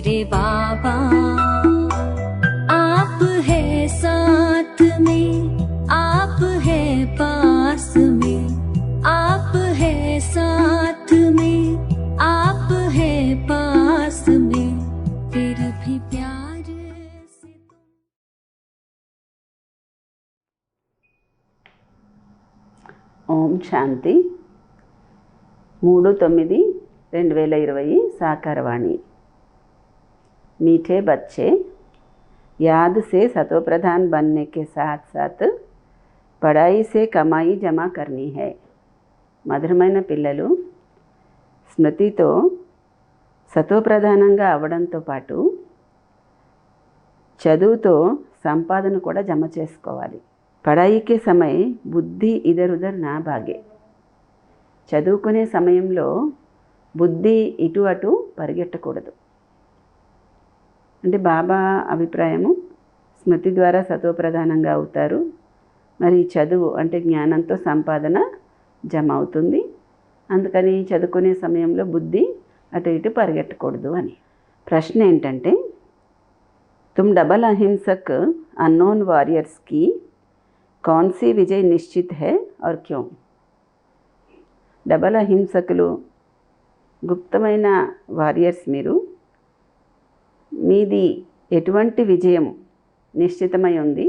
मेरे बाबा आप है साथ में, आप है पास में, आप है साथ में, आप है पास में, फिर भी प्यार से। ఓం శాంతి 3/9/2020 साकारवाणी। मीठे बच्चे, याद से सतो प्रधान बनने के साथ साथ पढ़ाई से कमाई जमा करनी है। మధురమైన పిల్లలు, స్మృతితో సతోప్రధానంగా అవడంతో పాటు చదువుతో సంపాదన కూడా జమ చేసుకోవాలి। పढ़ाई के समय బుద్ధి ఇధర్ ఉధర్ నా భాగే। చదువుకునే సమయంలో బుద్ధి ఇటు అటు పరిగెట్టకూడదు। అంటే బాబా అభిప్రాయము, స్మృతి ద్వారా సతోప్రధానంగా అవుతారు, మరి చదువు అంటే జ్ఞానంతో సంపాదన జమ అవుతుంది, అందుకని చదువుకునే సమయంలో బుద్ధి అటు ఇటు పరిగెట్టకూడదు అని। ప్రశ్న ఏంటంటే, तुम डबल अहिंसक अननोन वॉरियर्स की कौन सी विजय निश्चित है और क्यों? డబల్ అహింసకులు, గుప్తమైన వారియర్స్ మీరు, మీది ఎటువంటి విజయం నిశ్చితమై ఉంది,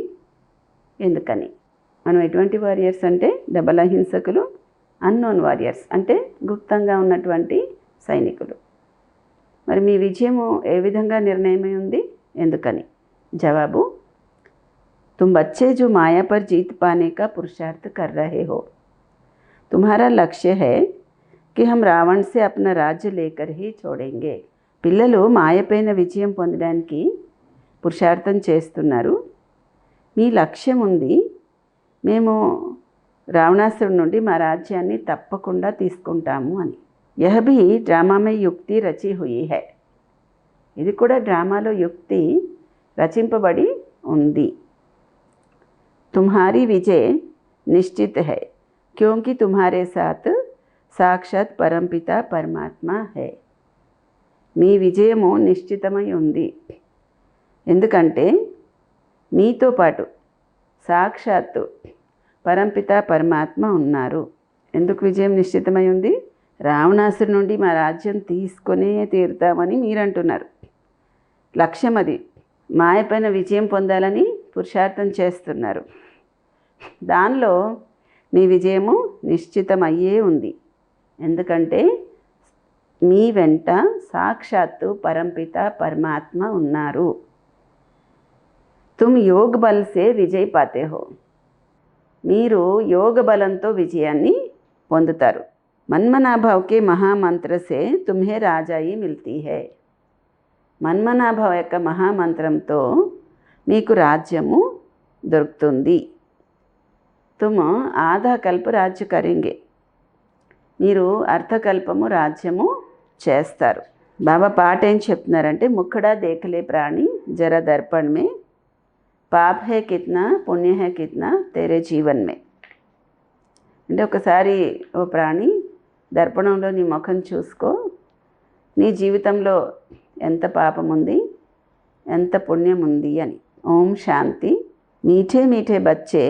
ఎందుకని? మనం ఎటువంటి వారియర్స్ అంటే డబల్ అహింసకులు, అన్నోన్ వారియర్స్ అంటే గుప్తంగా ఉన్నటువంటి సైనికులు। మరి మీ విజయము ఏ విధంగా నిర్ణయమై ఉంది, ఎందుకని? జవాబు, तुम बच्चे जो माया पर जीत पाने का पुरुषार्थ कर रहे हो, तुम्हारा लक्ष्य है कि हम रावण से अपना राज्य लेकर ही छोड़ेंगे। పిల్లలు మాయపైన విజయం పొందడానికి పురుషార్థం చేస్తున్నారు, మీ లక్ష్యం ఉంది, మేము రావణాసురుడి నుండి మా రాజ్యాన్ని తప్పకుండా తీసుకుంటాము అని। యహ భీ డ్రామా మే యుక్తి రచి హుయి హై, ఇది కూడా డ్రామాలో యుక్తి రచింపబడి ఉంది। तुम्हारी विजय निश्चित है क्योंकि तुम्हारे साथ साक्षात परमपिता परमात्मा है। మీ విజయము నిశ్చితమై ఉంది, ఎందుకంటే మీతో పాటు సాక్షాత్తు పరంపిత పరమాత్మ ఉన్నారు। ఎందుకు విజయం నిశ్చితమై ఉంది? రావణాసురు నుండి మా రాజ్యం తీసుకొనే తీరుతామని మీరు అంటున్నారు, లక్ష్యం అది, మాయపైన విజయం పొందాలని పురుషార్థం చేస్తున్నారు, దానిలో మీ విజయము నిశ్చితమయ్యే ఉంది, ఎందుకంటే మీ వెంట సాక్షాత్తు పరంపిత పరమాత్మ ఉన్నారు। తుమ్ యోగ బల్ సే విజయ్ పాతే హో, మీరు యోగ బలంతో విజయాన్ని పొందుతారు। మన్మనాభావ్ కే మహామంత్ర సే తుమ్హే రాజాయి మిల్తీ హై, మన్మనాభావ యొక్క మహామంత్రంతో మీకు రాజ్యము దొరుకుతుంది। తుమ్ ఆధా కల్ప రాజ్య కరేంగే, మీరు అర్ధకల్పము రాజ్యము చేస్తారు। బాబా పాట ఏం చెప్తున్నారంటే, ముఖడా దేఖలే ప్రాణి జరా దర్పణ్ మే, పాప్ హై కిత్నా పుణ్య హై కిత్నా తేరే జీవన్ మే। అంటే ఒకసారి ఓ ప్రాణి దర్పణంలో నీ ముఖం చూసుకో, నీ జీవితంలో ఎంత పాపం ఉంది, ఎంత పుణ్యం ఉంది అని। ఓం శాంతి। मीठे मीठे बच्चे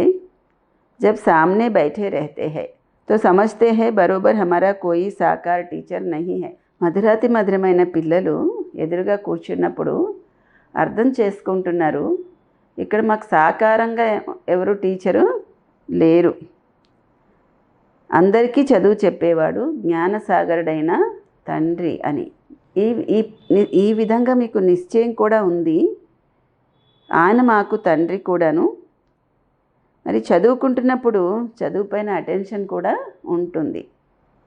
जब सामने बैठे रहते हैं तो समझते हैं बरोबर हमारा कोई साकार टीचर नहीं है। మధురాతి మధురమైన పిల్లలు ఎదురుగా కూర్చున్నప్పుడు అర్థం చేసుకుంటున్నారు, ఇక్కడ మాకు సాకారంగా ఎవరు టీచరు లేరు, అందరికీ చదువు చెప్పేవాడు జ్ఞానసాగరుడైన తండ్రి అని। ఈ విధంగా మీకు నిశ్చయం కూడా ఉంది, ఆయన మాకు తండ్రి కూడాను। మరి చదువుకుంటున్నప్పుడు చదువుపైన అటెన్షన్ కూడా ఉంటుంది,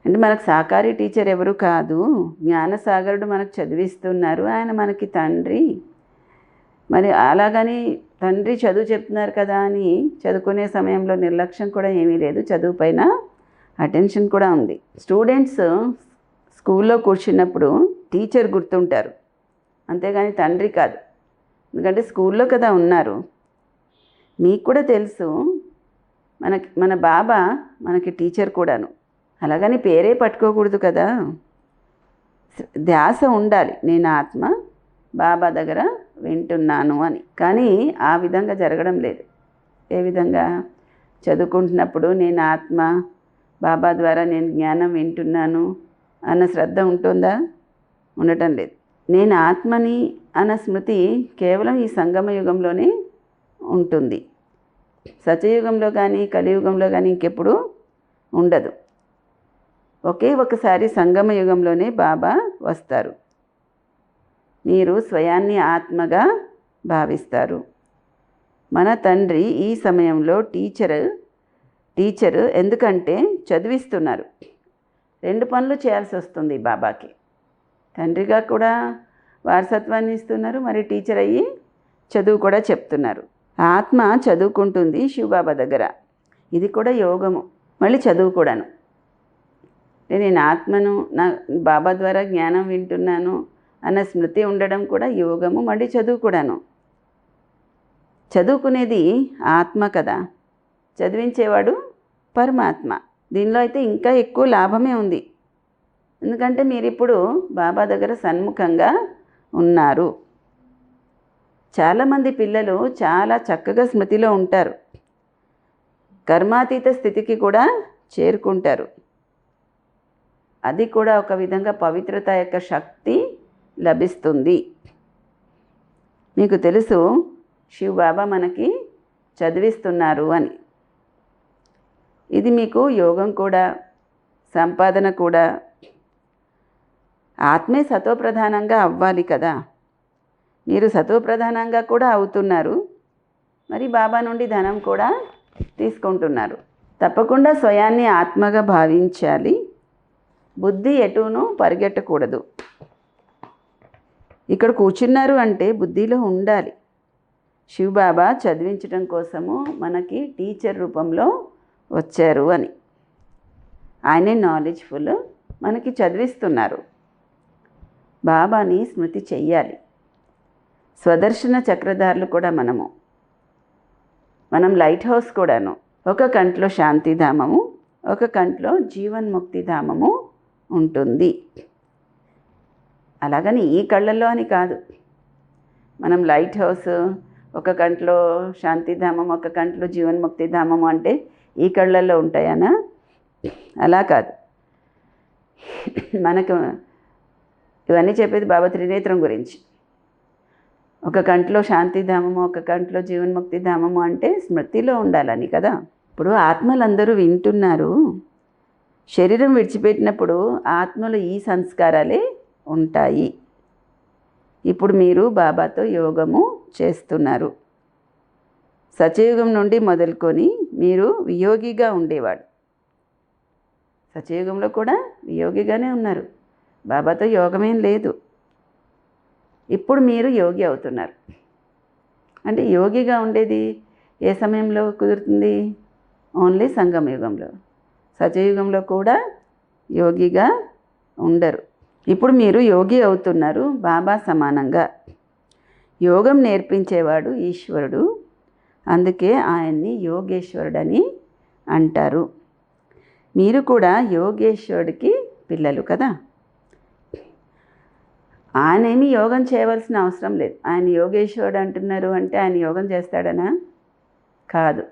అంటే మనకు సాకారి టీచర్ ఎవరు కాదు, జ్ఞానసాగరుడు మనకు చదివిస్తున్నారు, ఆయన మనకి తండ్రి। మరి అలాగని తండ్రి చదువు చెప్తున్నారు కదా అని చదువుకునే సమయంలో నిర్లక్ష్యం కూడా ఏమీ లేదు, చదువుపైన అటెన్షన్ కూడా ఉంది। స్టూడెంట్స్ స్కూల్లో కూర్చున్నప్పుడు టీచర్ గుర్తుంటారు, అంతేగాని తండ్రి కాదు, ఎందుకంటే స్కూల్లో కదా ఉన్నారు। మీకు కూడా తెలుసు మన బాబా మనకి టీచర్ కూడాను, అలాగని పేరే పట్టుకోకూడదు కదా, ధ్యాస ఉండాలి, నేను ఆత్మ, బాబా దగ్గర వింటున్నాను అని. కానీ ఆ విధంగా జరగడం లేదు. ఏ విధంగా? చదువుకుంటున్నప్పుడు నేను ఆత్మ, బాబా ద్వారా నేను జ్ఞానం వింటున్నాను అన్న శ్రద్ధ ఉంటుందా? ఉండటం లేదు. నేను ఆత్మని అన్న స్మృతి కేవలం ఈ సంగమ యుగంలోనే ఉంటుంది. సత్యయుగంలో కానీ కలియుగంలో కానీ ఇంకెప్పుడు ఉండదు. ఒకసారి సంగమ యుగంలోనే బాబా వస్తారు. మీరు స్వయాన్ని ఆత్మగా భావిస్తారు. మన తండ్రి ఈ సమయంలో టీచర్ ఎందుకంటే చదివిస్తున్నారు. 2 పనులు చేయాల్సి వస్తుంది బాబాకి. తండ్రిగా కూడా వారసత్వాన్ని ఇస్తున్నారు, మరి టీచర్ అయ్యి చదువు కూడా చెప్తున్నారు. ఆత్మ చదువుకుంటుంది శివబాబా దగ్గర. ఇది కూడా యోగము. మళ్ళీ చదువు కూడాను. నేను ఆత్మను నా బాబా ద్వారా జ్ఞానం వింటున్నాను అన్న స్మృతి ఉండడం కూడా యోగము, మళ్ళీ చదువు కూడాను. చదువుకునేది ఆత్మ కదా, చదివించేవాడు పరమాత్మ. దీనిలో అయితే ఇంకా ఎక్కువ లాభమే ఉంది. ఎందుకంటే మీరు ఇప్పుడు బాబా దగ్గర సన్ముఖంగా ఉన్నారు. చాలామంది పిల్లలు చాలా చక్కగా స్మృతిలో ఉంటారు, కర్మాతీత స్థితికి కూడా చేరుకుంటారు. అది కూడా ఒక విధంగా పవిత్రత యొక్క శక్తి లభిస్తుంది. మీకు తెలుసు శివ్ బాబా మనకి చదివిస్తున్నారు అని. ఇది మీకు యోగం కూడా, సంపాదన కూడా. ఆత్మే సతోప్రధానంగా అవ్వాలి కదా. మీరు సతోప్రధానంగా కూడా అవుతున్నారు, మరి బాబా నుండి ధనం కూడా తీసుకుంటున్నారు. తప్పకుండా స్వయాన్ని ఆత్మగా భావించాలి. బుద్ధి ఎటును పరిగెట్టకూడదు. ఇక్కడ కూర్చున్నారు అంటే బుద్ధిలో ఉండాలి. శివబాబా చదివించడం కోసము మనకి టీచర్ రూపంలో వచ్చారు అని. ఆయనే నాలెడ్జ్ఫుల్, మనకి చదివిస్తున్నారు. బాబాని స్మృతి చెయ్యాలి. స్వదర్శన చక్రధారులు కూడా మనం లైట్ హౌస్ కూడాను. ఒక కంట్లో శాంతిధామము, ఒక కంట్లో జీవన్ముక్తిధామము ఉంటుంది. అలాగని ఈ కళ్ళల్లో అని కాదు. మనం లైట్ హౌస్, ఒక కంట్లో శాంతిధామం, ఒక కంట్లో జీవన్ముక్తిధామము అంటే ఈ కళ్ళల్లో ఉంటాయనా? అలా కాదు. మనకు ఇవన్నీ చెప్పేది బాబా త్రినేత్రం గురించి. ఒక కంట్లో శాంతిధామము, ఒక కంట్లో జీవన్ముక్తిధామము అంటే స్మృతిలో ఉండాలని కదా. ఇప్పుడు ఆత్మలందరూ వింటున్నారు. శరీరం విడిచిపెట్టినప్పుడు ఆత్మలు ఈ సంస్కారాలే ఉంటాయి. ఇప్పుడు మీరు బాబాతో యోగము చేస్తున్నారు. సత్యయుగం నుండి మొదలుకొని మీరు వియోగిగా ఉండేవాడు. సత్యయుగంలో కూడా వియోగిగానే ఉన్నారు, బాబాతో యోగమేం లేదు. ఇప్పుడు మీరు యోగి అవుతున్నారు. అంటే యోగిగా ఉండేది ఏ సమయంలో కుదురుతుంది? ఓన్లీ సంగమ యుగంలో. సత్యయుగంలో కూడా యోగిగా ఉండరు. ఇప్పుడు మీరు యోగి అవుతున్నారు బాబా సమానంగా. యోగం నేర్పించేవాడు ఈశ్వరుడు, అందుకే ఆయన్ని యోగేశ్వరుడని అంటారు. మీరు కూడా యోగేశ్వరుడికి పిల్లలు కదా. ఆయన ఏమీ యోగం చేయవలసిన అవసరం లేదు. ఆయన యోగేశ్వరుడు అంటున్నారు అంటే ఆయన యోగం చేస్తాడనా? కాదు.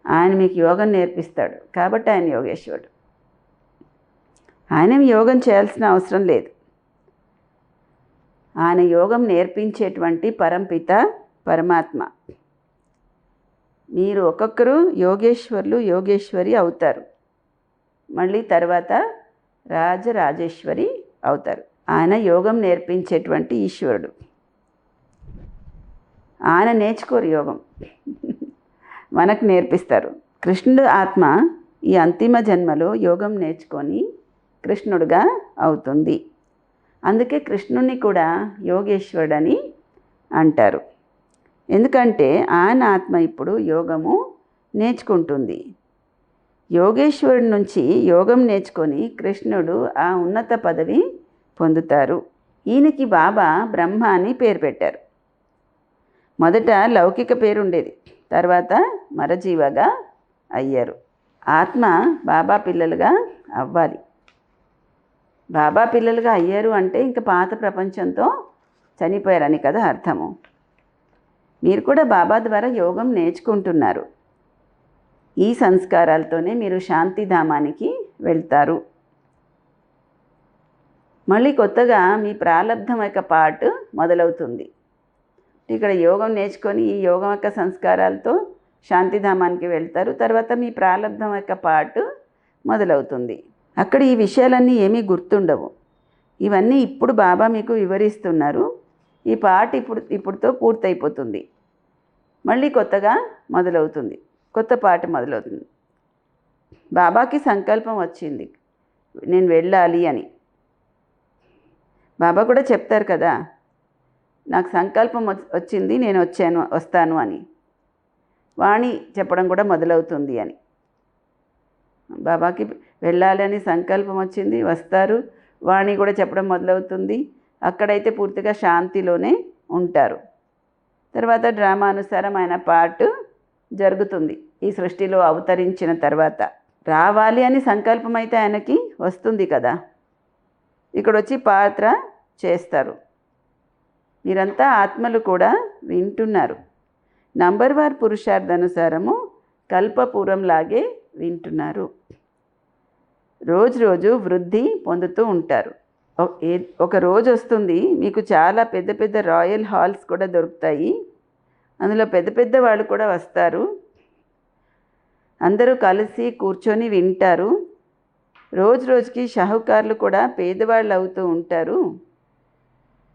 ఆయన మీకు యోగం నేర్పిస్తాడు కాబట్టి ఆయన యోగేశ్వరుడు. ఆయన యోగం చేయాల్సిన అవసరం లేదు. ఆయన యోగం నేర్పించేటువంటి పరంపిత పరమాత్మ. మీరు ఒక్కొక్కరు యోగేశ్వర్లు, యోగేశ్వరి అవుతారు. మళ్ళీ తర్వాత రాజరాజేశ్వరి అవుతారు. ఆయన యోగం నేర్పించేటువంటి ఈశ్వరుడు. ఆయన నేర్చుకోరు యోగం, మనకు నేర్పిస్తారు. కృష్ణుడు ఆత్మ ఈ అంతిమ జన్మలో యోగం నేర్చుకొని కృష్ణుడుగా అవుతుంది. అందుకే కృష్ణుని కూడా యోగేశ్వరుడని అంటారు. ఎందుకంటే ఆయన ఆత్మ ఇప్పుడు యోగము నేర్చుకుంటుంది. యోగేశ్వరుడి నుంచి యోగం నేర్చుకొని కృష్ణుడు ఆ ఉన్నత పదవి పొందుతారు. ఈయనకి బాబా బ్రహ్మ అని పేరు పెట్టారు. మొదట లౌకిక పేరు ఉండేది, తర్వాత మరజీవగా అయ్యారు. ఆత్మ బాబా పిల్లలుగా అవ్వాలి. బాబా పిల్లలుగా అయ్యారు అంటే ఇంకా పాత ప్రపంచంతో చనిపోయారని కదా అర్థము. మీరు కూడా బాబా ద్వారా యోగం నేర్చుకుంటున్నారు. ఈ సంస్కారాలతోనే మీరు శాంతిధామానికి వెళ్తారు. మళ్ళీ కొత్తగా మీ ప్రారంధం యొక్క పార్ట్ మొదలవుతుంది. ఇక్కడ యోగం నేర్చుకొని ఈ యోగం యొక్క సంస్కారాలతో శాంతిధామానికి వెళ్తారు. తర్వాత మీ ప్రారంధం యొక్క పార్ట్ మొదలవుతుంది. అక్కడ ఈ విషయాలన్నీ ఏమీ గుర్తుండవు. ఇవన్నీ ఇప్పుడు బాబా మీకు వివరిస్తున్నారు. ఈ పార్ట్ ఇప్పుడుతో పూర్తయిపోతుంది. మళ్ళీ కొత్తగా మొదలవుతుంది, కొత్త పార్ట్ మొదలవుతుంది. బాబాకి సంకల్పం వచ్చింది నేను వెళ్ళాలి అని. బాబా కూడా చెప్తారు కదా, నాకు సంకల్పం వచ్చింది, నేను వస్తాను అని. వాణి చెప్పడం కూడా మొదలవుతుంది అని. బాబాకి వెళ్ళాలని సంకల్పం వచ్చింది, వస్తారు. వాణి కూడా చెప్పడం మొదలవుతుంది. అక్కడైతే పూర్తిగా శాంతిలోనే ఉంటారు. తర్వాత డ్రామా అనుసారం ఆయన పార్ట్ జరుగుతుంది. ఈ సృష్టిలో అవతరించిన తర్వాత రావాలి అని సంకల్పం అయితే ఆయనకి వస్తుంది కదా, ఇక్కడ వచ్చి పాత్ర చేస్తారు. మీరంతా ఆత్మలు కూడా వింటున్నారు. నంబర్ వార్ పురుషార్థానుసారము కల్పపూర్వంలాగే వింటున్నారు. రోజు వృద్ధి పొందుతూ ఉంటారు. ఒక రోజు వస్తుంది మీకు చాలా పెద్ద పెద్ద రాయల్ హాల్స్ కూడా దొరుకుతాయి. అందులో పెద్ద పెద్ద వాళ్ళు కూడా వస్తారు. అందరూ కలిసి కూర్చొని వింటారు. రోజుకి షాహుకారులు కూడా పేదవాళ్ళు అవుతూ ఉంటారు.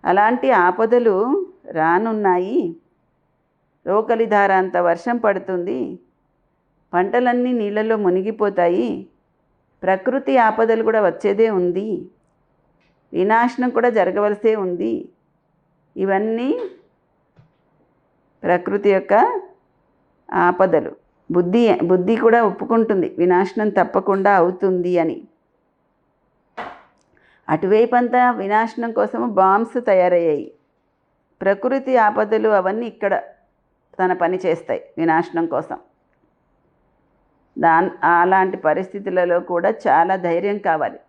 అలాంటి ఆపదలు రానున్నాయి. రోకలిధార అంత వర్షం పడుతుంది, పంటలన్నీ నీళ్ళలో మునిగిపోతాయి. ప్రకృతి ఆపదలు కూడా వచ్చేదే ఉంది, వినాశనం కూడా జరగవలసే ఉంది. ఇవన్నీ ప్రకృతి యొక్క ఆపదలు. బుద్ధి కూడా ఒప్పుకుంటుంది వినాశనం తప్పకుండా అవుతుంది అని. అటువైపు అంతా వినాశనం కోసము బాంబ్స్ తయారయ్యాయి. ప్రకృతి ఆపదలు అవన్నీ ఇక్కడ తన పని చేస్తాయి వినాశనం కోసం. అలాంటి పరిస్థితులలో కూడా చాలా ధైర్యం కావాలి.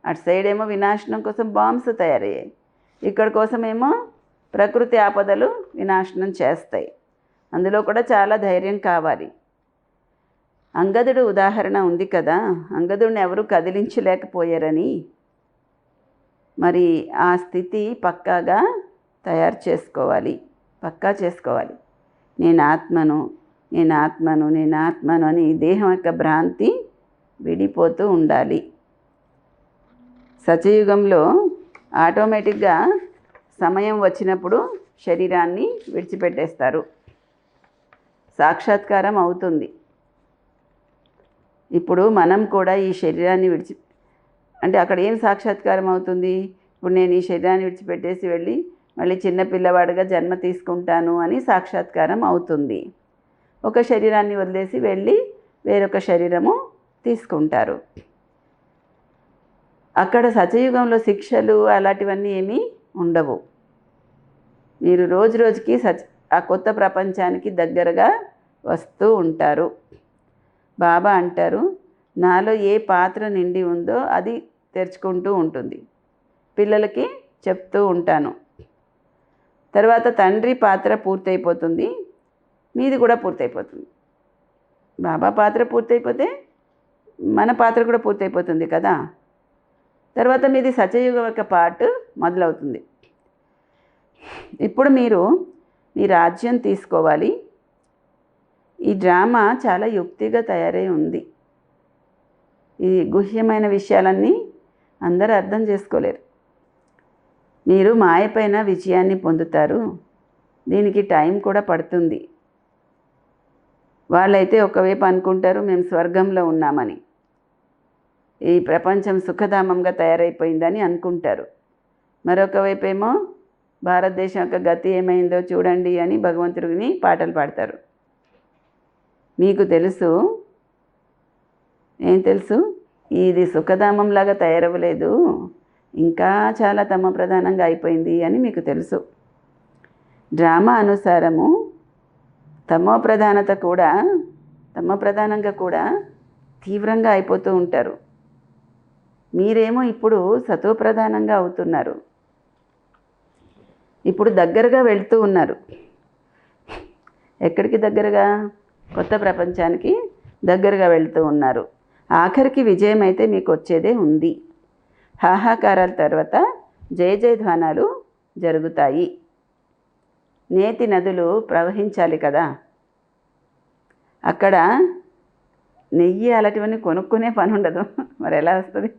అటు సైడ్ ఏమో వినాశనం కోసం బాంబ్స్ తయారయ్యాయి, ఇక్కడ కోసమేమో ప్రకృతి ఆపదలు వినాశనం చేస్తాయి. అందులో కూడా చాలా ధైర్యం కావాలి. అంగదుడు ఉదాహరణ ఉంది కదా, అంగదుడిని ఎవరు కదిలించలేకపోయారని. మరి ఆ స్థితి పక్కాగా తయారు చేసుకోవాలి, పక్కా చేసుకోవాలి. నేను ఆత్మను అని దేహం యొక్క భ్రాంతి విడిపోతూ ఉండాలి. సత్యయుగంలో ఆటోమేటిక్గా సమయం వచ్చినప్పుడు శరీరాన్ని విడిచిపెట్టేస్తారు, సాక్షాత్కారం అవుతుంది. ఇప్పుడు మనం కూడా ఈ శరీరాన్ని అంటే అక్కడ ఏం సాక్షాత్కారం అవుతుంది? ఇప్పుడు నేను ఈ శరీరాన్ని విడిచిపెట్టేసి వెళ్ళి మళ్ళీ చిన్న పిల్లవాడిగా జన్మ తీసుకుంటాను అని సాక్షాత్కారం అవుతుంది. ఒక శరీరాన్ని వదిలేసి వెళ్ళి వేరొక శరీరము తీసుకుంటారు. అక్కడ సత్యయుగంలో శిక్షలు అలాంటివన్నీ ఏమీ ఉండవు. మీరు రోజుకి ఆ కొత్త ప్రపంచానికి దగ్గరగా వస్తూ ఉంటారు. బాబా అంటారు, నాలో ఏ పాత్ర నిండి ఉందో అది తెరుచుకుంటూ ఉంటుంది. పిల్లలకి చెప్తూ ఉంటాను. తర్వాత తండ్రి పాత్ర పూర్తయిపోతుంది, మీది కూడా పూర్తయిపోతుంది. బాబా పాత్ర పూర్తయిపోతే మన పాత్ర కూడా పూర్తయిపోతుంది కదా. తర్వాత మీది సత్యయుగం యొక్క పార్ట్ మొదలవుతుంది. ఇప్పుడు మీరు మీ రాజ్యం తీసుకోవాలి. ఈ డ్రామా చాలా యుక్తిగా తయారై ఉంది. ఈ గుహ్యమైన విషయాలన్నీ అందరూ అర్థం చేసుకోలేరు. మీరు మాయపైన విజయాన్ని పొందుతారు. దీనికి టైం కూడా పడుతుంది. వాళ్ళైతే ఒకవైపు అనుకుంటారు మేము స్వర్గంలో ఉన్నామని, ఈ ప్రపంచం సుఖధామంగా తయారైపోయిందని అనుకుంటారు. మరొక వైపు ఏమో భారతదేశం యొక్క గతి ఏమైందో చూడండి అని భగవంతుడిని పాటలు పాడతారు. మీకు తెలుసు, ఏం తెలుసు? ఇది సుఖధామంలాగా తయారవ్వలేదు, ఇంకా చాలా తమ ప్రధానంగా అయిపోయింది అని మీకు తెలుసు. డ్రామా అనుసారము తమో ప్రధానంగా కూడా తీవ్రంగా అయిపోతూ ఉంటారు. మీరేమో ఇప్పుడు సతోప్రధానంగా అవుతున్నారు. ఇప్పుడు దగ్గరగా వెళ్తూ ఉన్నారు. ఎక్కడికి దగ్గరగా? కొత్త ప్రపంచానికి దగ్గరగా వెళ్తూ ఉన్నారు. ఆఖరికి విజయం అయితే మీకు వచ్చేదే ఉంది. హాహాకారాల తర్వాత జయ జయధ్వానాలు జరుగుతాయి. నేతి నదులు ప్రవహించాలి కదా. అక్కడ నెయ్యి అలాంటివన్నీ కొనుక్కునే పని ఉండదు. మరి ఎలా వస్తుంది?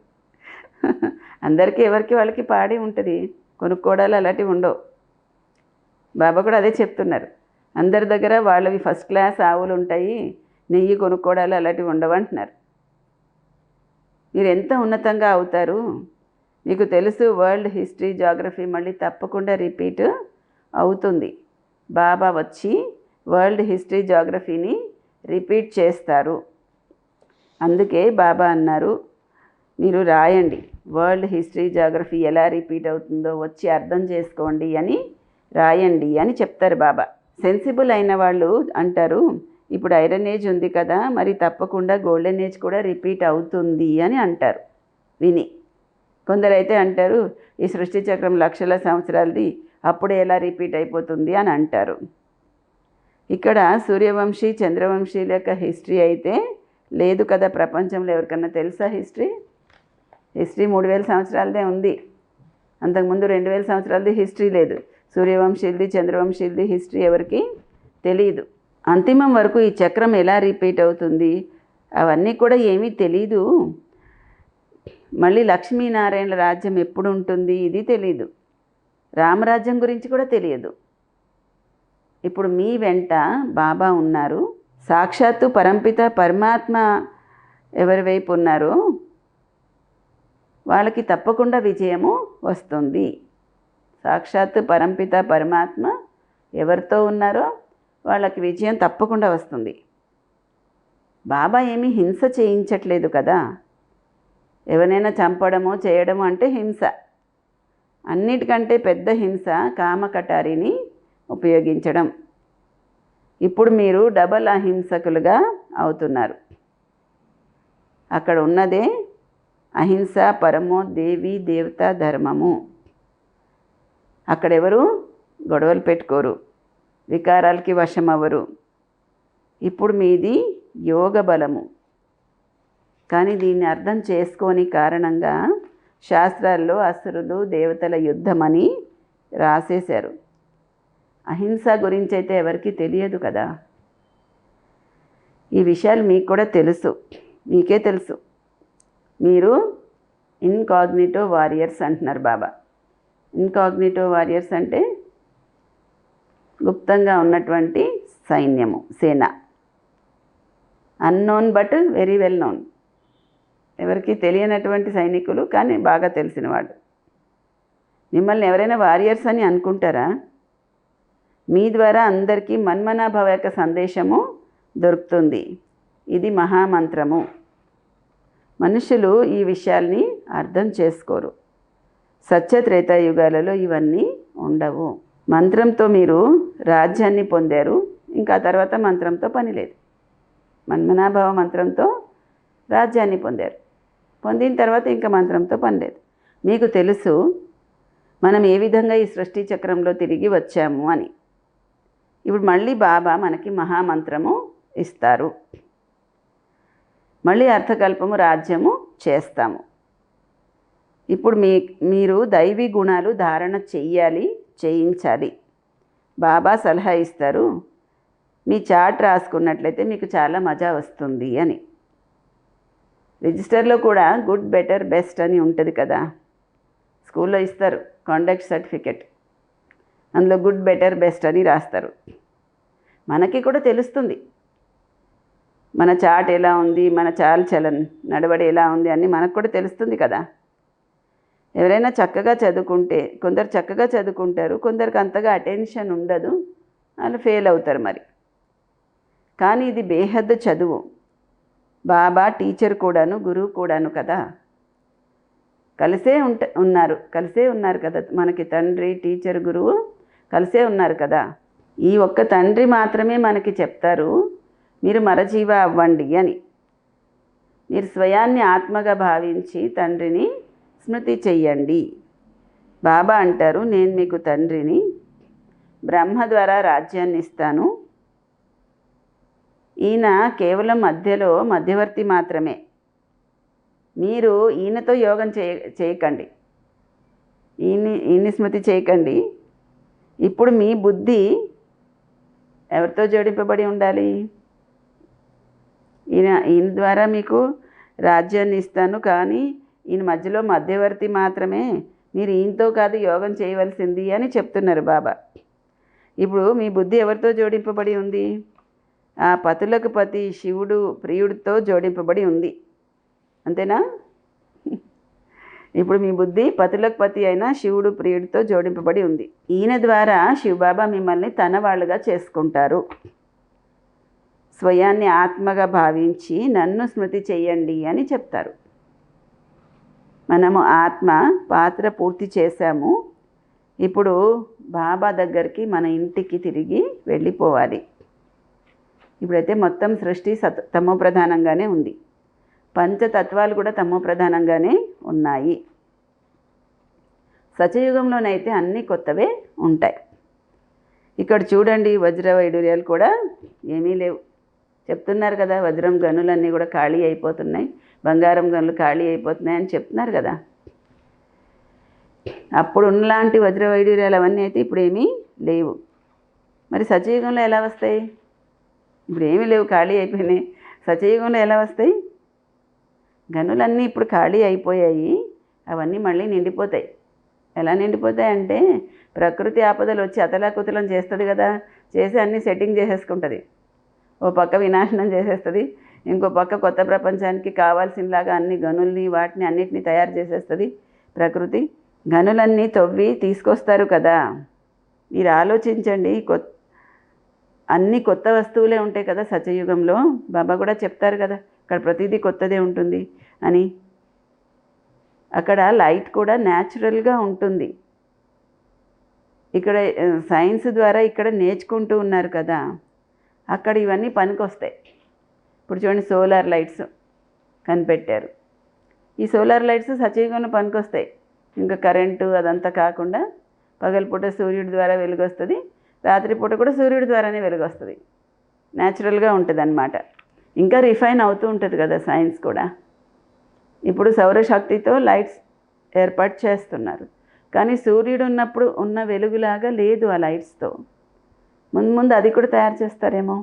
అందరికీ ఎవరికి వాళ్ళకి పాడి ఉంటుంది, కొనుక్కోవడాలు అలాంటివి ఉండవు. బాబా కూడా అదే చెప్తున్నారు. అందరి దగ్గర వాళ్ళవి ఫస్ట్ క్లాస్ ఆవులు ఉంటాయి, నెయ్యి కొనుక్కోవడాలు అలాంటివి ఉండవు అంటున్నారు. మీరు ఎంత ఉన్నతంగా అవుతారు. మీకు తెలుసు, వరల్డ్ హిస్టరీ జాగ్రఫీ మళ్ళీ తప్పకుండా రిపీట్ అవుతుంది. బాబా వచ్చి వరల్డ్ హిస్టరీ జాగ్రఫీని రిపీట్ చేస్తారు. అందుకే బాబా అన్నారు, మీరు రాయండి, వరల్డ్ హిస్టరీ జాగ్రఫీ ఎలా రిపీట్ అవుతుందో వచ్చి అర్థం చేసుకోండి అని రాయండి అని చెప్తారు బాబా. సెన్సిబుల్ అయిన వాళ్ళు అంటారు, ఇప్పుడు ఐరన్ ఏజ్ ఉంది కదా, మరి తప్పకుండా గోల్డెన్ ఏజ్ కూడా రిపీట్ అవుతుంది అని అంటారు విని. కొందరైతే అంటారు, ఈ సృష్టి చక్రం లక్షల సంవత్సరాలది, అప్పుడే ఎలా రిపీట్ అయిపోతుంది అని అంటారు. ఇక్కడ సూర్యవంశీ చంద్రవంశీల యొక్క హిస్టరీ అయితే లేదు కదా. ప్రపంచంలో ఎవరికన్నా తెలుసా హిస్టరీ? 3000 సంవత్సరాలదే ఉంది. అంతకుముందు 2000 సంవత్సరాలది హిస్టరీ లేదు. సూర్యవంశీలది చంద్రవంశీలది హిస్టరీ ఎవరికి తెలియదు. అంతిమం వరకు ఈ చక్రం ఎలా రిపీట్ అవుతుంది అవన్నీ కూడా ఏమీ తెలీదు. మళ్ళీ లక్ష్మీనారాయణల రాజ్యం ఎప్పుడు ఉంటుంది ఇది తెలీదు. రామరాజ్యం గురించి కూడా తెలియదు. ఇప్పుడు మీ వెంట బాబా ఉన్నారు. సాక్షాత్తు పరంపిత పరమాత్మ ఎవరి వైపు ఉన్నారో వాళ్ళకి తప్పకుండా విజయము వస్తుంది. సాక్షాత్తు పరంపిత పరమాత్మ ఎవరితో ఉన్నారో వాళ్ళకి విజయం తప్పకుండా వస్తుంది. బాబా ఏమీ హింస చేయించట్లేదు కదా. ఎవరైనా చంపడమో చేయడమో అంటే హింస. అన్నిటికంటే పెద్ద హింస కామకటారిని ఉపయోగించడం. ఇప్పుడు మీరు డబల్ అహింసకులుగా అవుతున్నారు. అక్కడ ఉన్నదే అహింస, పరమో దేవి దేవతా ధర్మము. అక్కడెవరు గొడవలు పెట్టుకోరు, వికారాలకి వశం అవ్వరు. ఇప్పుడు మీది యోగ బలము. కానీ దీన్ని అర్థం చేసుకోని కారణంగా శాస్త్రాల్లో అసురులు దేవతల యుద్ధమని రాసేశారు. అహింస గురించి అయితే ఎవరికి తెలియదు కదా. ఈ విషయాలు మీకు కూడా తెలుసు, మీకే తెలుసు. మీరు ఇన్కాగ్నిటో వారియర్స్ అంటున్నారు బాబా. ఇన్కాగ్నిటో వారియర్స్ అంటే గుప్తంగా ఉన్నటువంటి సైన్యము, సేన. Unknown but very well known. ఎవరికి తెలియనటువంటి సైనికులు కానీ బాగా తెలిసినవాడు. మిమ్మల్ని ఎవరైనా వారియర్స్ అని అనుకుంటారా? మీ ద్వారా అందరికీ మన్మనాభవ యొక్క సందేశము దొరుకుతుంది. ఇది మహామంత్రము. మనుషులు ఈ విషయాల్ని అర్థం చేసుకోరు. సత్య త్రేతాయుగాలలో ఇవన్నీ ఉండవు. మంత్రంతో మీరు రాజ్యాన్ని పొందారు, ఇంకా తర్వాత మంత్రంతో పని లేదు. మన్మనాభవ మంత్రంతో రాజ్యాన్ని పొందారు, పొందిన తర్వాత ఇంకా మంత్రంతో పని లేదు. మీకు తెలుసు మనం ఏ విధంగా ఈ సృష్టి చక్రంలో తిరిగి వచ్చాము అని. ఇప్పుడు మళ్ళీ బాబా మనకి మహామంత్రము ఇస్తారు. మళ్ళీ అర్థకల్పము రాజ్యము చేస్తాము. ఇప్పుడు మీరు దైవీ గుణాలు ధారణ చెయ్యాలి, చేయించాలి. బాబా సలహా ఇస్తారు, మీ చార్ట్ రాసుకున్నట్లయితే మీకు చాలా మజా వస్తుంది అని. రిజిస్టర్లో కూడా గుడ్, బెటర్, బెస్ట్ అని ఉంటుంది కదా. స్కూల్లో ఇస్తారు కాండక్ట్ సర్టిఫికెట్. అందులో గుడ్, బెటర్, బెస్ట్ అని రాస్తారు. మనకి కూడా తెలుస్తుంది మన చాట్ ఎలా ఉంది, మన చాల్ చలన్ నడవడి ఎలా ఉంది అని మనకు కూడా తెలుస్తుంది కదా. ఎవరైనా చక్కగా చదువుకుంటే, కొందరు చక్కగా చదువుకుంటారు, కొందరికి అంతగా అటెన్షన్ ఉండదు, వాళ్ళు ఫెయిల్ అవుతారు మరి. కానీ ఇది బేహద్దు చదువు. బాబా టీచర్ కూడాను, గురువు కూడాను కదా. కలిసే ఉన్నారు కదా. మనకి తండ్రి, టీచర్, గురువు కలిసే ఉన్నారు కదా. ఈ ఒక్క తండ్రి మాత్రమే మనకి చెప్తారు, మీరు మరజీవ అవ్వండి అని. మీరు స్వయాన్ని ఆత్మగా భావించి తండ్రిని స్మృతి చెయ్యండి. బాబా అంటారు, నేను మీకు తండ్రిని, బ్రహ్మ ద్వారా రాజ్యాన్ని ఇస్తాను. ఈయన కేవలం మధ్యవర్తి మాత్రమే. మీరు ఈయనతో యోగం చేయకండి, ఈయన్ని స్మృతి చేయకండి. ఇప్పుడు మీ బుద్ధి ఎవరితో జోడింపబడి ఉండాలి? ఈయన ద్వారా మీకు రాజ్యాన్ని ఇస్తాను, కానీ ఈయన మధ్యలో మధ్యవర్తి మాత్రమే, మీరు ఈయనతో కాదు యోగం చేయవలసింది అని చెప్తున్నారు బాబా. ఇప్పుడు మీ బుద్ధి ఎవరితో జోడింపబడి ఉంది? ఆ పతులకు పతి శివుడు ప్రియుడితో జోడింపబడి ఉంది, అంతేనా? ఇప్పుడు మీ బుద్ధి పతులకు పతి అయిన శివుడు ప్రియుడితో జోడింపబడి ఉంది. ఈయన ద్వారా శివబాబా మిమ్మల్ని తన వాళ్ళుగా చేసుకుంటారు. స్వయాన్ని ఆత్మగా భావించి నన్ను స్మృతి చెయ్యండి అని చెప్తారు. మనము ఆత్మ పాత్ర పూర్తి చేశాము. ఇప్పుడు బాబా దగ్గరికి మన ఇంటికి తిరిగి వెళ్ళిపోవాలి. ఇప్పుడైతే మొత్తం సృష్టి తమో ప్రధానంగానే ఉంది. పంచతత్వాలు కూడా తమో ప్రధానంగానే ఉన్నాయి. సత్యయుగంలోనైతే అన్నీ కొత్తవే ఉంటాయి. ఇక్కడ చూడండి, వజ్ర వైడూర్యాలు కూడా ఏమీ లేవు. చెప్తున్నారు కదా, వజ్రం గనులన్నీ కూడా ఖాళీ అయిపోతున్నాయి, బంగారం గనులు ఖాళీ అయిపోతున్నాయి అని చెప్తున్నారు కదా. అప్పుడు ఉన్నలాంటి వజ్ర వైడూర్యాలు అవన్నీ అయితే ఇప్పుడు ఏమీ లేవు. మరి సత్యయుగంలో ఎలా వస్తాయి? ఇప్పుడు ఏమీ లేవు, ఖాళీ అయిపోయినాయి. సత్యయుగంలో ఎలా వస్తాయి? గనులన్నీ ఇప్పుడు ఖాళీ అయిపోయాయి, అవన్నీ మళ్ళీ నిండిపోతాయి. ఎలా నిండిపోతాయి అంటే, ప్రకృతి ఆపదలు వచ్చి అతలాకుతలం చేస్తుంది కదా, చేసి అన్నీ సెట్టింగ్ చేసేసుకుంటుంది. ఓ పక్క వినాశనం చేసేస్తుంది, ఇంకో పక్క కొత్త ప్రపంచానికి కావాల్సినలాగా అన్ని గనుల్ని వాటిని అన్నిటినీ తయారు చేసేస్తుంది ప్రకృతి. గనులన్నీ తవ్వి తీసుకొస్తారు కదా. మీరు ఆలోచించండి, అన్ని కొత్త వస్తువులే ఉంటాయి కదా సత్యయుగంలో. బాబా కూడా చెప్తారు కదా, అక్కడ ప్రతిదీ కొత్తదే ఉంటుంది అని. అక్కడ లైట్ కూడా న్యాచురల్గా ఉంటుంది. ఇక్కడ సైన్స్ ద్వారా ఇక్కడ నేర్చుకుంటూ ఉన్నారు కదా, అక్కడ ఇవన్నీ పనికొస్తాయి. ఇప్పుడు చూడండి, సోలార్ లైట్స్ కనిపెట్టారు. ఈ సోలార్ లైట్స్ సత్యయుగంలో పనికొస్తాయి. ఇంకా కరెంటు అదంతా కాకుండా పగలపూట సూర్యుడి ద్వారా వెలుగు వస్తుంది, రాత్రిపూట కూడా సూర్యుడి ద్వారానే వెలుగు వస్తుంది. న్యాచురల్గా ఉంటుంది అన్నమాట. ఇంకా రిఫైన్ అవుతూ ఉంటుంది కదా సైన్స్ కూడా. ఇప్పుడు సౌరశక్తితో లైట్స్ ఏర్పాటు చేస్తున్నారు, కానీ సూర్యుడు ఉన్నప్పుడు ఉన్న వెలుగులాగా లేదు ఆ లైట్స్తో. ముందు అది కూడా తయారు చేస్తారేమో.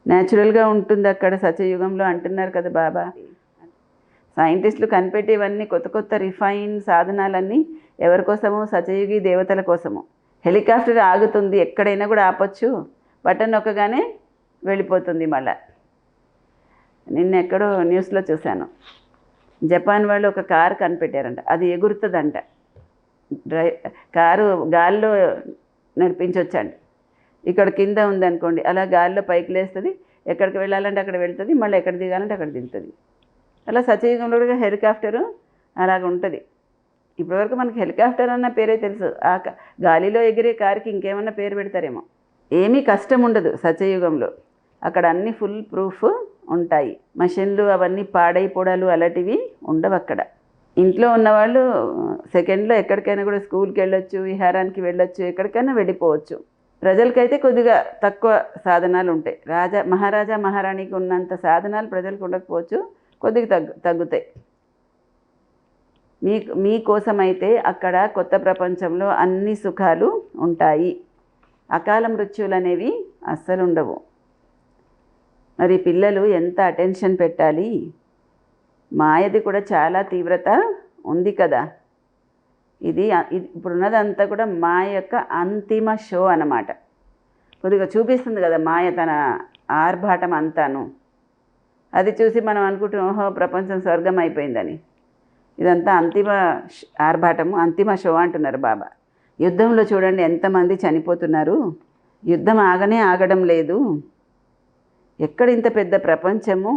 న్యాచురల్గా ఉంటుంది అక్కడ సత్యయుగంలో అంటున్నారు కదా బాబా. సైంటిస్టులు కనిపెట్టేవన్నీ కొత్త కొత్త రిఫైన్ సాధనాలన్నీ ఎవరి కోసము? సత్యయుగి దేవతల కోసము. హెలికాప్టర్ ఆగుతుంది, ఎక్కడైనా కూడా ఆపొచ్చు, బటన్ నొక్కగానే వెళ్ళిపోతుంది. మళ్ళా నిన్న ఎక్కడో న్యూస్లో చూశాను, జపాన్ వాళ్ళు ఒక కారు కనిపెట్టారంట, అది ఎగురుతుందంట. కారు గాల్లో నడిపించవచ్చండి. ఇక్కడ కింద ఉందనుకోండి, అలా గాల్లో పైకి లేస్తుంది, ఎక్కడికి వెళ్ళాలంటే అక్కడ వెళ్తుంది, మళ్ళీ ఎక్కడ దిగాలంటే అక్కడ దిగుతుంది. అలా సత్యయుగంలో కూడా హెలికాప్టరు అలాగ ఉంటుంది. ఇప్పటివరకు మనకి హెలికాప్టర్ అన్న పేరే తెలుసు. ఆ గాలిలో ఎగిరే కారుకి ఇంకేమన్నా పేరు పెడతారేమో. ఏమీ కష్టం ఉండదు సత్యయుగంలో. అక్కడ అన్నీ ఫుల్ ప్రూఫ్ ఉంటాయి. మషిన్లు అవన్నీ పాడైపోవడాలు అలాంటివి ఉండవు అక్కడ. ఇంట్లో ఉన్నవాళ్ళు సెకండ్లో ఎక్కడికైనా కూడా స్కూల్కి వెళ్ళొచ్చు, విహారానికి వెళ్ళొచ్చు, ఎక్కడికైనా వెళ్ళిపోవచ్చు. ప్రజలకైతే కొద్దిగా తక్కువ సాధనాలు ఉంటాయి. మహారాజా మహారాణికి ఉన్నంత సాధనాలు ప్రజలకు ఉండకపోవచ్చు, కొద్దిగా తగ్గుతాయి. మీకోసమైతే అక్కడ కొత్త ప్రపంచంలో అన్ని సుఖాలు ఉంటాయి. అకాల మృత్యువులు అనేవి అస్సలు ఉండవు. మరి పిల్లలు ఎంత అటెన్షన్ పెట్టాలి. మాయది కూడా చాలా తీవ్రత ఉంది కదా. ఇది ఇప్పుడున్నదంతా కూడా మాయ యొక్క అంతిమ షో అన్నమాట. కొద్దిగా చూపిస్తుంది కదా మాయ తన ఆర్భాటం అంతాను. అది చూసి మనం అనుకుంటాం, ఓహో ప్రపంచం స్వర్గం అయిపోయిందని. ఇదంతా అంతిమ ఆర్భాటము, అంతిమ షో అంటున్నారు బాబా. యుద్ధంలో చూడండి ఎంతమంది చనిపోతున్నారు. యుద్ధం ఆగడం లేదు. ఎక్కడ ఇంత పెద్ద ప్రపంచము,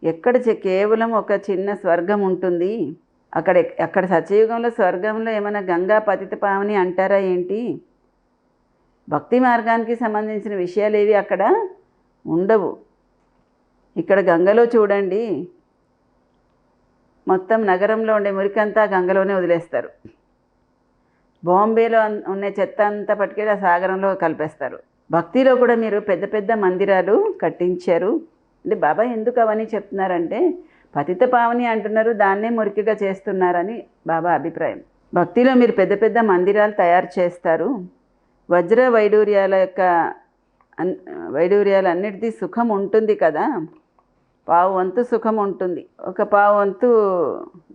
ఎక్కడ కేవలం ఒక చిన్న స్వర్గం ఉంటుంది. అక్కడ సత్యయుగంలో స్వర్గంలో ఏమైనా గంగా పతిత పావని అంటారా ఏంటి? భక్తి మార్గానికి సంబంధించిన విషయాలు ఏవి అక్కడ ఉండవు. ఇక్కడ గంగలో చూడండి, మొత్తం నగరంలో ఉండే మురికంతా గంగలోనే వదిలేస్తారు. బాంబేలో ఉన్న చెత్త అంతా పట్టుకెళ్ళి ఆ సాగరంలో కలిపేస్తారు. భక్తిలో కూడా మీరు పెద్ద పెద్ద మందిరాలు కట్టించారు. అంటే బాబా ఎందుకు అవన్నీ చెప్తున్నారంటే పతిత పావని అంటున్నారు, దాన్నే మురికిగా చేస్తున్నారని బాబా అభిప్రాయం. భక్తిలో మీరు పెద్ద పెద్ద మందిరాలు తయారు చేస్తారు. వజ్ర వైడూర్యాల యొక్క వైడూర్యాలన్నిటిది సుఖం ఉంటుంది కదా, పావు వంతు సుఖం ఉంటుంది. ఒక పావు వంతు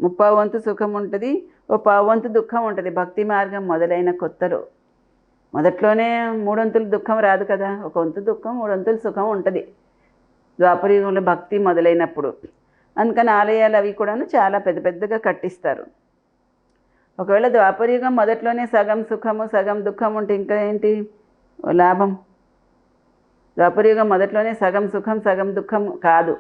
ముప్పావు వంతు సుఖం ఉంటుంది, ఓ పావు వంతు దుఃఖం ఉంటుంది. భక్తి మార్గం మొదలైన కొత్తలో మొదట్లోనే మూడొంతులు దుఃఖం రాదు కదా, ఒక వంతు దుఃఖం మూడొంతులు సుఖం ఉంటుంది ద్వాపరయుగంలో భక్తి మొదలైనప్పుడు. అందుకని ఆలయాలు అవి కూడాను చాలా పెద్ద పెద్దగా కట్టిస్తారు. ఒకవేళ ద్వాపరయుగం మొదట్లోనే సగం సుఖము సగం దుఃఖం ఉంటే ఇంకా ఏంటి లాభం? ద్వాపరయుగం మొదట్లోనే సగం సుఖం సగం దుఃఖం కాదు.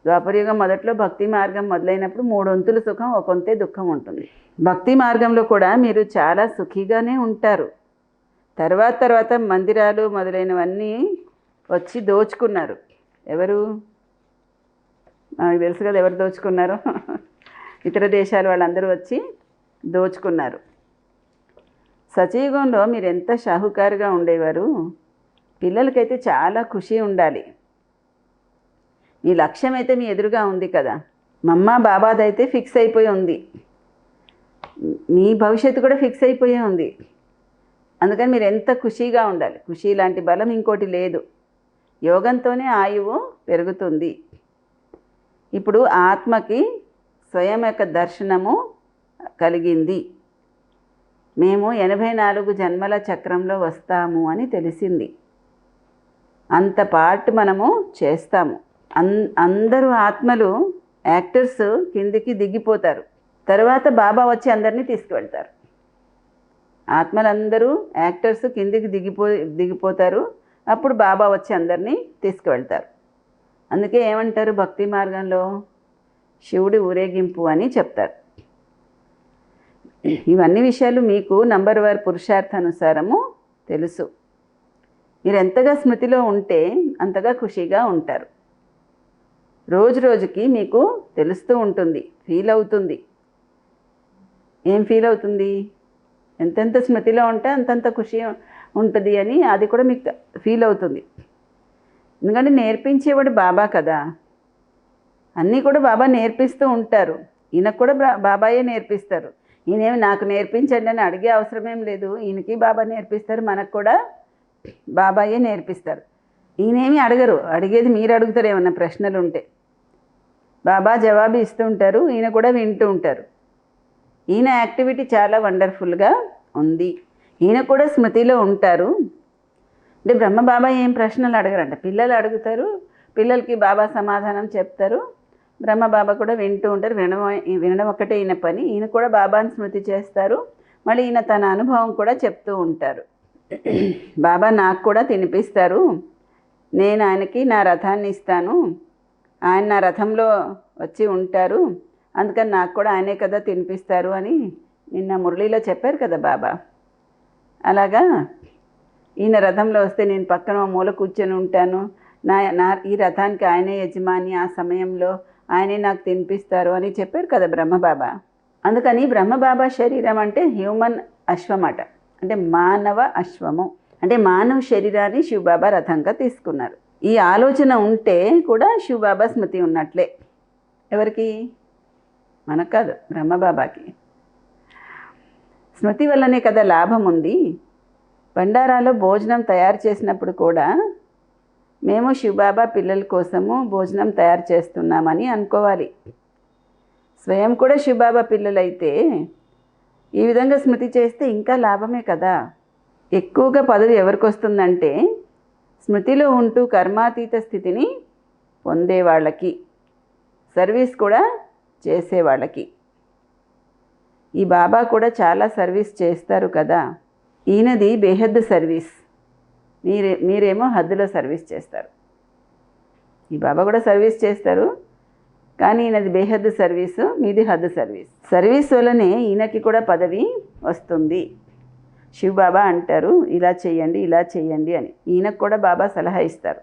ద్వాపరయుగం మొదట్లో భక్తి మార్గం మొదలైనప్పుడు మూడొంతులు సుఖం ఒక వంతే దుఃఖం ఉంటుంది. భక్తి మార్గంలో కూడా మీరు చాలా సుఖీగానే ఉంటారు. తర్వాత మందిరాలు మొదలైనవన్నీ వచ్చి దోచుకున్నారు. ఎవరు? నాకు తెలుసు కదా ఎవరు దోచుకున్నారో. ఇతర దేశాల వాళ్ళందరూ వచ్చి దోచుకున్నారు. సతయుగంలో మీరు ఎంత షాహుకారుగా ఉండేవారు. పిల్లలకైతే చాలా ఖుషి ఉండాలి. మీ లక్ష్యం అయితే మీ ఎదురుగా ఉంది కదా. మమ్మ బాబాదైతే ఫిక్స్ అయిపోయి ఉంది, మీ భవిష్యత్తు కూడా ఫిక్స్ అయిపోయి ఉంది. అందుకని మీరు ఎంత ఖుషీగా ఉండాలి. ఖుషి లాంటి బలం ఇంకోటి లేదు. యోగంతోనే ఆయువు పెరుగుతుంది. ఇప్పుడు ఆత్మకి స్వయం యొక్క దర్శనము కలిగింది. మేము 84 జన్మల చక్రంలో వస్తాము అని తెలిసింది. అంత పార్ట్ మనము చేస్తాము. అందరూ ఆత్మలు యాక్టర్స్ కిందికి దిగిపోతారు. తర్వాత బాబా వచ్చి అందరినీ తీసుకువెళ్తారు. ఆత్మలందరూ యాక్టర్స్ కిందికి దిగిపోతారు. అప్పుడు బాబా వచ్చి అందరినీ తీసుకువెళ్తారు. అందుకే ఏమంటారు భక్తి మార్గంలో శివుడి ఊరేగింపు అని చెప్తారు. ఇవన్నీ విషయాలు మీకు నంబర్ వారి పురుషార్థానుసారము తెలుసు. మీరు ఎంతగా స్మృతిలో ఉంటే అంతగా ఖుషీగా ఉంటారు. రోజు రోజుకి మీకు తెలుస్తూ ఉంటుంది, ఫీల్ అవుతుంది. ఏం ఫీల్ అవుతుంది? ఎంతెంత స్మృతిలో ఉంటే అంతంత ఖుషి ఉంటుంది అని అది కూడా మీకు ఫీల్ అవుతుంది. ఎందుకంటే నేర్పించేవాడు బాబా కదా. అన్నీ కూడా బాబా నేర్పిస్తూ ఉంటారు. ఈయనకు కూడా బాబాయే నేర్పిస్తారు. ఈయనేమి నాకు నేర్పించండి అని అడిగే అవసరమేం లేదు. ఈయనకి బాబా నేర్పిస్తారు, మనకు కూడా బాబాయే నేర్పిస్తారు. ఈయనేమి అడగరు. అడిగేది మీరు అడుగుతారు. ఏమన్నా ప్రశ్నలు ఉంటే బాబా జవాబు ఇస్తూ ఉంటారు, ఈయన కూడా వింటూ ఉంటారు. ఈయన యాక్టివిటీ చాలా వండర్ఫుల్గా ఉంది. ఈయన కూడా స్మృతిలో ఉంటారు. అంటే బ్రహ్మబాబా ఏం ప్రశ్నలు అడగరంట, పిల్లలు అడుగుతారు. పిల్లలకి బాబా సమాధానం చెప్తారు. బ్రహ్మబాబా కూడా వింటూ ఉంటారు. వినడం ఒక్కటే ఈయన పని. ఈయన కూడా బాబాని స్మృతి చేస్తారు. మళ్ళీ ఈయన తన అనుభవం కూడా చెప్తూ ఉంటారు. బాబా నాకు కూడా తినిపిస్తారు, నేను ఆయనకి నా రథాన్ని ఇస్తాను, ఆయన నా రథంలో వచ్చి ఉంటారు, అందుకని నాకు కూడా ఆయనే కదా తినిపిస్తారు అని నిన్న మురళీలో చెప్పారు కదా బాబా. అలాగా ఈయన రథంలో వస్తే నేను పక్కన మూల కూర్చొని ఉంటాను, నా ఈ రథానికి ఆయనే యజమాని, ఆ సమయంలో ఆయనే నాకు తినిపిస్తారు అని చెప్పారు కదా బ్రహ్మబాబా. అందుకని బ్రహ్మబాబా శరీరం అంటే హ్యూమన్ అశ్వమట, అంటే మానవ అశ్వము. అంటే మానవ శరీరాన్ని శివబాబా రథంగా తీసుకున్నారు. ఈ ఆలోచన ఉంటే కూడా శివబాబా స్మృతి ఉన్నట్లే. ఎవరికి? మనకు కాదు, బ్రహ్మబాబాకి. స్మృతి వల్లనే కదా లాభం ఉంది. బండారాలో భోజనం తయారు చేసినప్పుడు కూడా మేము శివబాబా పిల్లల కోసము భోజనం తయారు చేస్తున్నామని అనుకోవాలి. స్వయం కూడా శివబాబా పిల్లలైతే ఈ విధంగా స్మృతి చేస్తే ఇంకా లాభమే కదా. ఎక్కువగా పదవి ఎవరికి వస్తుందంటే స్మృతిలో ఉంటూ కర్మాతీత స్థితిని పొందేవాళ్ళకి, సర్వీస్ కూడా చేసేవాళ్ళకి. ఈ బాబా కూడా చాలా సర్వీస్ చేస్తారు కదా. ఈయనది బేహద్దు సర్వీస్, మీరేమో హద్దులో సర్వీస్ చేస్తారు. ఈ బాబా కూడా సర్వీస్ చేస్తారు, కానీ ఈయనది బేహద్దు సర్వీసు, మీది హద్దు సర్వీస్. సర్వీస్ వల్లనే ఈయనకి కూడా పదవి వస్తుంది. శివబాబా అంటారు ఇలా చేయండి ఇలా చేయండి అని. ఈయనకు కూడా బాబా సలహా ఇస్తారు.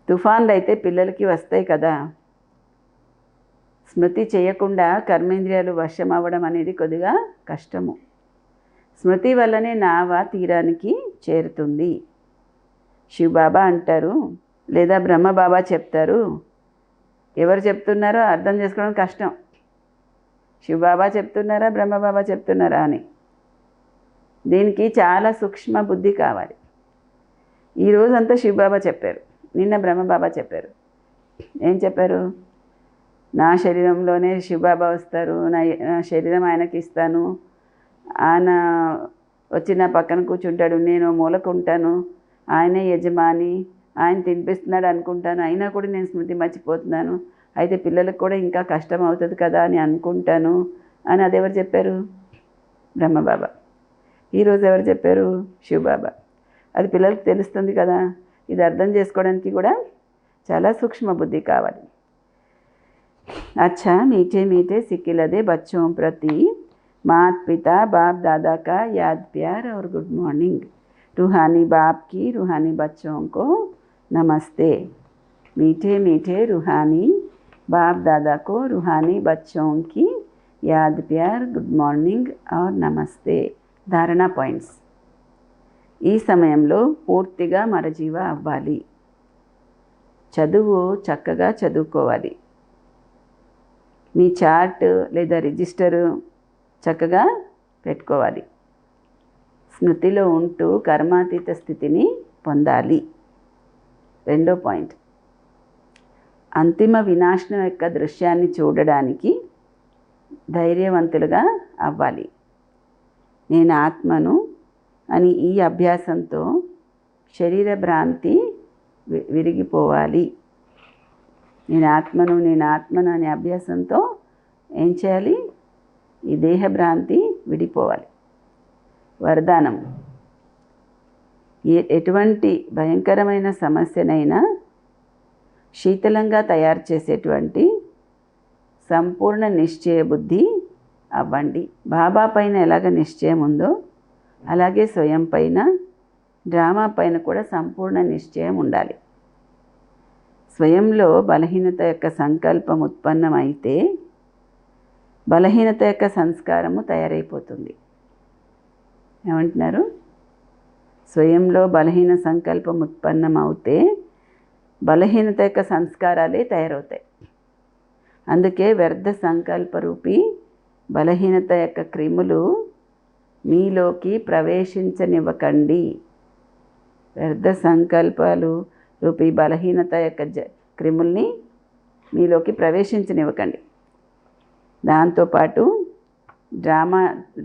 తుఫాన్లు అయితే పిల్లలకి వస్తాయి కదా. స్మృతి చేయకుండా కర్మేంద్రియాలు వశం అవ్వడం అనేది కొద్దిగా కష్టము. స్మృతి వల్లనే నావ తీరానికి చేరుతుంది. శివబాబా అంటారు, లేదా బ్రహ్మబాబా చెప్తారు. ఎవరు చెప్తున్నారో అర్థం చేసుకోవడం కష్టం. శివబాబా చెప్తున్నారా, బ్రహ్మబాబా చెప్తున్నారా అని. దీనికి చాలా సూక్ష్మ బుద్ధి కావాలి. ఈరోజంతా శివబాబా చెప్పారు, నిన్న బ్రహ్మబాబా చెప్పారు. ఏం చెప్పారు? నా శరీరంలోనే శివబాబా వస్తారు, నా శరీరం ఆయనకి ఇస్తాను, ఆయన వచ్చి నా పక్కన కూర్చుంటాడు, నేను మూలకుంటాను, ఆయనే యజమాని, ఆయన తినిపిస్తున్నాడు అనుకుంటాను, అయినా కూడా నేను స్మృతి మర్చిపోతున్నాను, అయితే పిల్లలకు కూడా ఇంకా కష్టం అవుతుంది కదా అని అనుకుంటాను అని. అది ఎవరు చెప్పారు? బ్రహ్మబాబా. ఈరోజు ఎవరు చెప్పారు? శివబాబా. అది పిల్లలకు తెలుస్తుంది కదా. ఇది అర్థం చేసుకోవడానికి కూడా చాలా సూక్ష్మ బుద్ధి కావాలి. अच्छा मीठे मीठे सिक्किलदे बच्चों प्रति मात पिता बाप दादा का याद प्यार और गुड मॉर्निंग. रूहानी बाप की रूहानी बच्चों को नमस्ते. मीठे मीठे रूहानी बाप दादा को रूहानी बच्चों की याद प्यार गुड మార్నింగ్ और నమస్తే. ధారణ పాయింట్స్. ఈ సమయంలో పూర్తిగా మరజీవ అవ్వాలి. చదువు చక్కగా చదువుకోవాలి. మీ చార్ట్ లేదా రిజిస్టరు చక్కగా పెట్టుకోవాలి. స్మృతిలో ఉంటూ కర్మాతీత స్థితిని పొందాలి. రెండో పాయింట్, అంతిమ వినాశనం యొక్క దృశ్యాన్ని చూడడానికి ధైర్యవంతులుగా అవ్వాలి. నేను ఆత్మను అని ఈ అభ్యాసంతో శరీర భ్రాంతి విరిగిపోవాలి. నేను ఆత్మను అనే అభ్యాసంతో ఏం చేయాలి? ఈ దేహభ్రాంతి విడిపోవాలి. వరదానం, ఎటువంటి భయంకరమైన సమస్యనైనా శీతలంగా తయారు చేసేటువంటి సంపూర్ణ నిశ్చయ బుద్ధి అవ్వండి. బాబా పైన ఎలాగ నిశ్చయం ఉందో అలాగే స్వయం పైన, డ్రామా పైన కూడా సంపూర్ణ నిశ్చయం ఉండాలి. స్వయంలో బలహీనత యొక్క సంకల్పం ఉత్పన్నమైతే బలహీనత యొక్క సంస్కారము తయారైపోతుంది. ఏమంటున్నారు? స్వయంలో బలహీన సంకల్పం ఉత్పన్నమవుతే బలహీనత యొక్క సంస్కారాలే తయారవుతాయి. అందుకే వ్యర్థ సంకల్ప రూపీ బలహీనత యొక్క క్రిములు మీలోకి ప్రవేశించనివ్వకండి. వ్యర్థ సంకల్పాలు రూపీ బలహీనత యొక్క క్రిముల్ని మీలోకి ప్రవేశించనివ్వకండి. దాంతోపాటు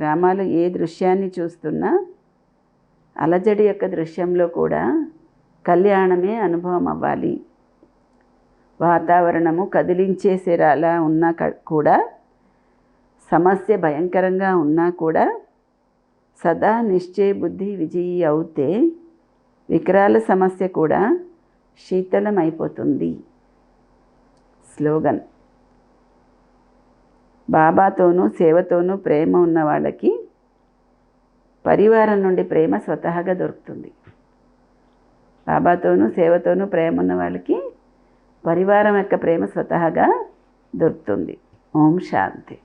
డ్రామాలు ఏ దృశ్యాన్ని చూస్తున్నా అలజడి యొక్క దృశ్యంలో కూడా కళ్యాణమే అనుభవం అవ్వాలి. వాతావరణము కదిలించేసేలా ఉన్నా కూడా, సమస్య భయంకరంగా ఉన్నా కూడా సదా నిశ్చయ బుద్ధి విజయీ అవుతే వికరాల సమస్య కూడా శీతలమైపోతుంది. స్లోగన్, బాబాతోనూ సేవతోనూ ప్రేమ ఉన్న వాళ్ళకి పరివారం నుండి ప్రేమ స్వతహాగా దొరుకుతుంది. బాబాతోనూ సేవతోనూ ప్రేమ ఉన్న వాళ్ళకి పరివారం యొక్క ప్రేమ స్వతహాగా దొరుకుతుంది. ఓం శాంతి.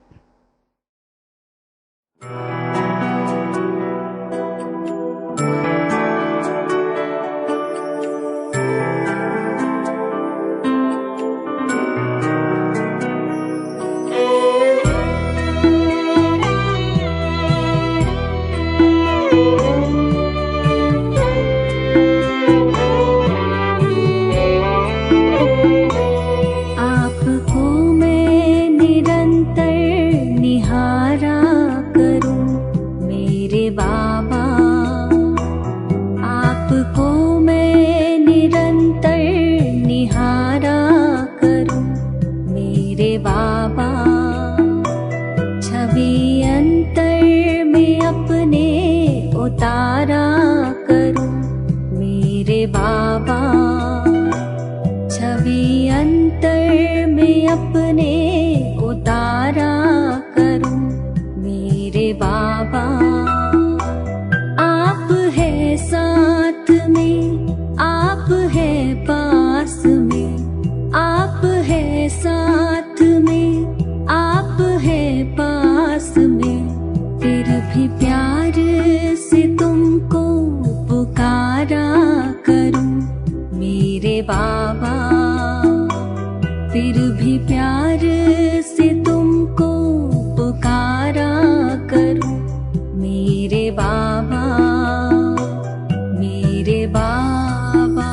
उतारा करूं मेरे बाबा, छवि अंतर में अपने उतारा करूं मेरे बाबा। आप है साथ में, आप है पास में, आप है साथ में, आप है पास में, फिर भी प्यार बाबा, मेरे बाबा।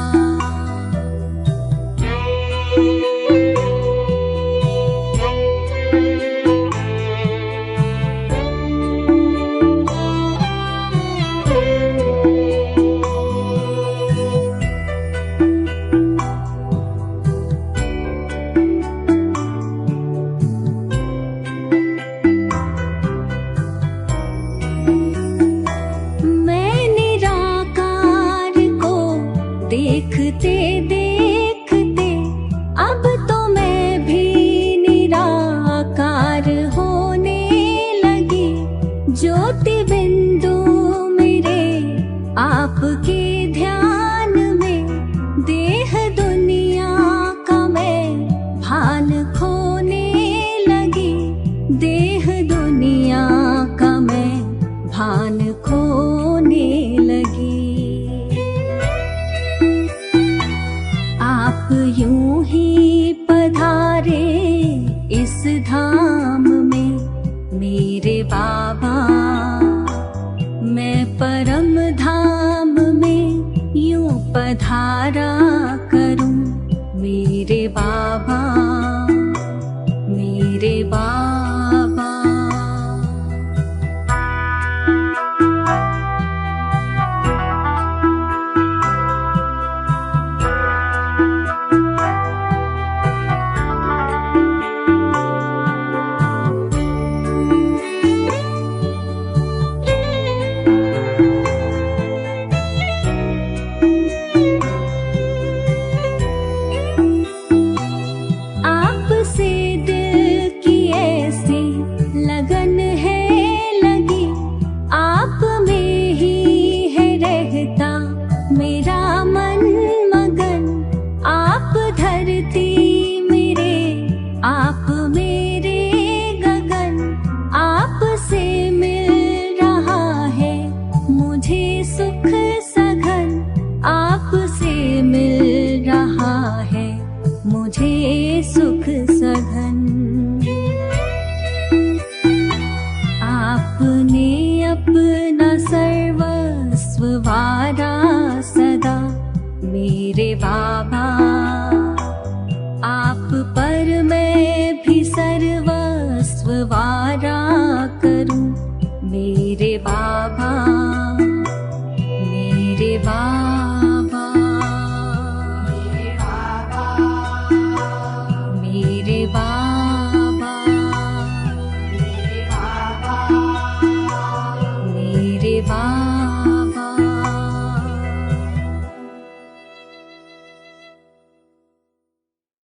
देखते देखते अब तो मैं भी निराकार होने लगी। ज्योति बिंदु मेरे आपके ध्यान में, देह दुनिया का मैं भान खोने लगी। देह दुनिया का मैं भान खोने लगी। आप यूं ही पधारे इस धाम में मेरे बाबा। मैं परम धाम में यूं पधारा करूं मेरे बाबा, मेरे बाबा।